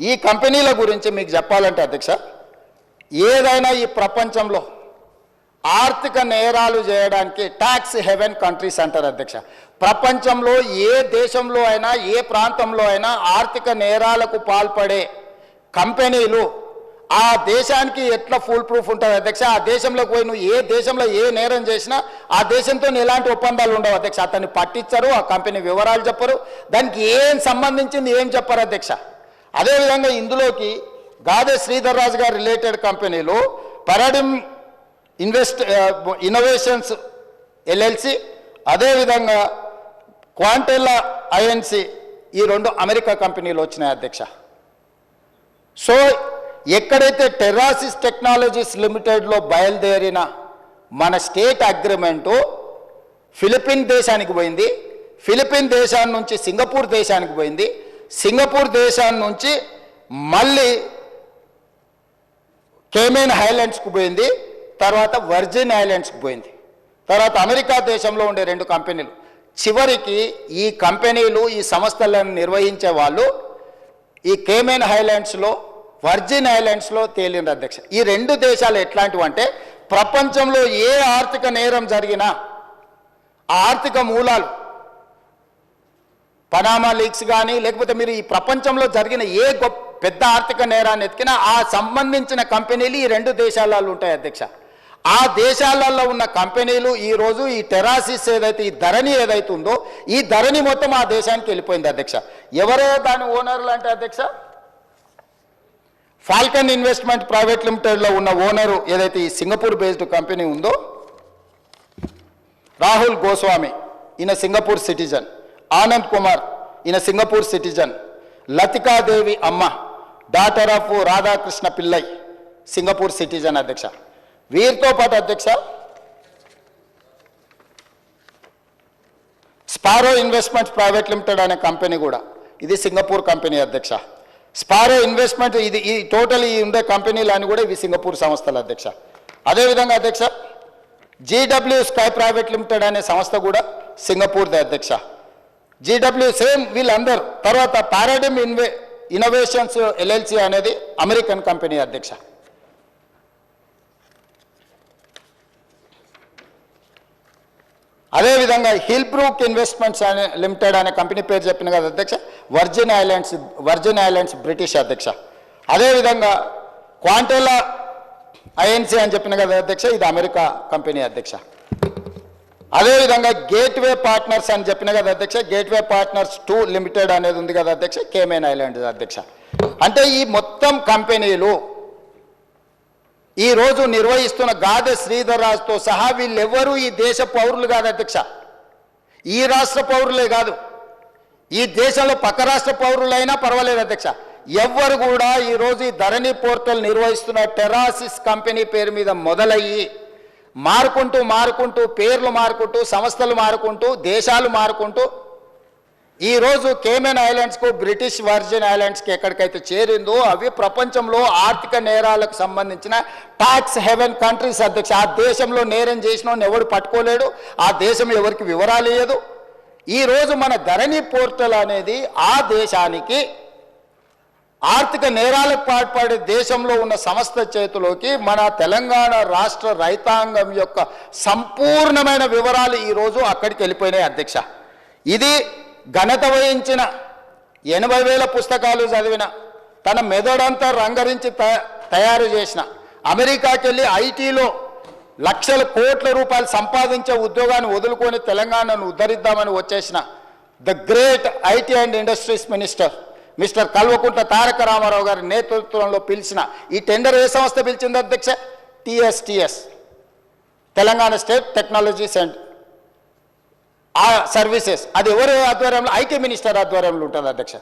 ఈ కంపెనీల గురించి మీకు చెప్పాలంటే అధ్యక్ష, ఏదైనా ఈ ప్రపంచంలో ఆర్థిక నేరాలు చేయడానికి ట్యాక్స్ హెవెన్ కంట్రీస్ అంటారు అధ్యక్ష. ప్రపంచంలో ఏ దేశంలో అయినా ఏ ప్రాంతంలో అయినా ఆర్థిక నేరాలకు పాల్పడే కంపెనీలు ఆ దేశానికి ఎట్లా ఫుల్ ప్రూఫ్ ఉంటుంది అధ్యక్ష. ఆ దేశంలోకి పోయి నువ్వు ఏ దేశంలో ఏ నేరం చేసినా ఆ దేశంతో ఎలాంటి ఒప్పందాలు ఉండవు అధ్యక్ష. అతన్ని పట్టించరు, ఆ కంపెనీ వివరాలు చెప్పరు, దానికి ఏం సంబంధించింది ఏం చెప్పరు అధ్యక్ష. అదేవిధంగా ఇందులోకి గాదే శ్రీధర్ రాజు గారు రిలేటెడ్ కంపెనీలు పారాడిమ్ ఇన్నోవేషన్స్ ఎల్ఎల్సి, అదేవిధంగా క్వాంటెల్లా ఐఎన్సి, ఈ రెండు అమెరికా కంపెనీలు వచ్చినాయి అధ్యక్ష. సో ఎక్కడైతే టెర్రాసిస్ టెక్నాలజీస్ లిమిటెడ్లో బయలుదేరిన మన స్టేట్ అగ్రిమెంటు ఫిలిపిన్ దేశానికి పోయింది, ఫిలిపిన్ దేశాన్ని నుంచి సింగపూర్ దేశానికి పోయింది, సింగపూర్ దేశాన్ని నుంచి మళ్ళీ కేమెన్ ఐలాండ్స్కి పోయింది, తర్వాత వర్జిన్ ఐలాండ్స్కి పోయింది, తర్వాత అమెరికా దేశంలో ఉండే రెండు కంపెనీలు. చివరికి ఈ కంపెనీలు ఈ సంస్థలను నిర్వహించే వాళ్ళు ఈ కేమెన్ ఐలాండ్స్లో వర్జిన్ ఐలాండ్స్లో తేలింది అధ్యక్ష. ఈ రెండు దేశాలు ఎట్లాంటివి అంటే ప్రపంచంలో ఏ ఆర్థిక నేరం జరిగినా ఆ ఆర్థిక మూలాలు పనామా లీక్స్ కానీ లేకపోతే మీరు ఈ ప్రపంచంలో జరిగిన ఏ పెద్ద ఆర్థిక నేరాన్ని ఎత్తికినా ఆ సంబంధించిన కంపెనీలు ఈ రెండు దేశాలలో ఉంటాయి అధ్యక్ష. ఆ దేశాలలో ఉన్న కంపెనీలు ఈరోజు ఈ టెరాసిస్ ఏదైతే ఈ ధరణి ఏదైతే ఉందో ఈ ధరణి మొత్తం ఆ దేశానికి వెళ్ళిపోయింది అధ్యక్ష. ఎవరో దాని ఓనర్లు అంటే అధ్యక్ష ఫాల్కన్ ఇన్వెస్ట్మెంట్ ప్రైవేట్ లిమిటెడ్లో ఉన్న ఓనరు ఏదైతే ఈ సింగపూర్ బేస్డ్ కంపెనీ ఉందో రాహుల్ గోస్వామి, ఈయన సింగపూర్ సిటిజన్, ఆనంద్ కుమార్ ఈయన సింగపూర్ సిటిజన్, లతికాదేవి అమ్మ daughter of Radhakrishna Pillai Singapore citizen అధ్యక్ష. వీరితో పాటు అధ్యక్ష స్పారో ఇన్వెస్ట్మెంట్స్ ప్రైవేట్ లిమిటెడ్ అనే కంపెనీ కూడా ఇది సింగపూర్ కంపెనీ అధ్యక్ష. స్పారో ఇన్వెస్ట్మెంట్ ఇది ఈ టోటల్ ఈ ఉండే కంపెనీలు అని కూడా ఇవి సింగపూర్ సంస్థలు అధ్యక్ష. అదేవిధంగా అధ్యక్ష జీడబ్ల్యూ స్కై ప్రైవేట్ లిమిటెడ్ అనే సంస్థ కూడా సింగపూర్ది అధ్యక్ష. జీడబ్ల్యూ సేమ్ వీళ్ళందరూ. తర్వాత పారాడిమ్ ఇన్నోవేషన్స్ ఎల్ఎల్సి అనేది అమెరికన్ కంపెనీ అధ్యక్ష. అదేవిధంగా హిల్బ్రూక్ ఇన్వెస్ట్మెంట్స్ అనే లిమిటెడ్ అనే కంపెనీ పేరు చెప్పిన కదా అధ్యక్ష, వర్జిన్ ఐలాండ్స్ బ్రిటిష్ అధ్యక్ష. అదేవిధంగా క్వాంటెల్లా ఐఎన్సి అని చెప్పిన కదా అధ్యక్ష, ఇది అమెరికా కంపెనీ అధ్యక్ష. అదేవిధంగా గేట్వే పార్ట్నర్స్ అని చెప్పిన కదా అధ్యక్ష, గేట్వే పార్ట్నర్స్ 2 లిమిటెడ్ అనేది ఉంది కదా అధ్యక్ష, కేమెన్ ఐలాండ్స్ అధ్యక్ష. అంటే ఈ మొత్తం కంపెనీలు ఈరోజు నిర్వహిస్తున్న గాదే శ్రీధర్ రాజుతో సహా వీళ్ళెవ్వరూ ఈ దేశ పౌరులు కాదు అధ్యక్ష. ఈ రాష్ట్ర పౌరులే కాదు, ఈ దేశంలో పక్క రాష్ట్ర పౌరులైనా పర్వాలేదు అధ్యక్ష. ఎవ్వరు కూడా ఈరోజు ఈ ధరణి పోర్టల్ నిర్వహిస్తున్న టెరాసిస్ కంపెనీ పేరు మీద మొదలయ్యి మారుకుంటూ పేర్లు మారుకుంటూ సంస్థలు మారుకుంటూ దేశాలు మారుకుంటూ ఈరోజు కేమెన్ ఐలాండ్స్కు బ్రిటిష్ వర్జిన్ ఐలాండ్స్కి ఎక్కడికైతే చేరిందో అవి ప్రపంచంలో ఆర్థిక నేరాలకు సంబంధించిన ట్యాక్స్ హెవెన్ కంట్రీస్ అధ్యక్ష. ఆ దేశంలో నేరం చేసిన ఎవడు పట్టుకోలేడు, ఆ దేశం ఎవరికి వివరాలు ఇవ్వదు. ఈరోజు మన ధరణి పోర్టల్ అనేది ఆ దేశానికి ఆర్థిక నేరాలకు పాల్పడే దేశంలో ఉన్న సంస్థ చేతిలోకి మన తెలంగాణ రాష్ట్ర రైతాంగం యొక్క సంపూర్ణమైన వివరాలు ఈరోజు అక్కడికి వెళ్ళిపోయినాయి అధ్యక్ష. ఇది ఘనత వహించిన 80,000 పుస్తకాలు చదివిన తన మెదడంతా రంగరించి తయారు చేసిన అమెరికాకి వెళ్ళి ఐటీలో లక్షల కోట్ల రూపాయలు సంపాదించే ఉద్యోగాన్ని వదులుకొని తెలంగాణను ఉద్ధరిద్దామని వచ్చేసిన the great IT and industries minister mister Kalvakuntla Taraka Rama Rao గారి నేతృత్వంలో పిలిచిన ఈ టెండర్ ఏ సంస్థ పిలిచింది అధ్యక్ష? TSTS, Telangana state technologies and services. అది ఎవరి ఆధ్వర్యంలో? ఐటీ మినిస్టర్ ఆధ్వర్యంలో ఉంటుంది అధ్యక్ష.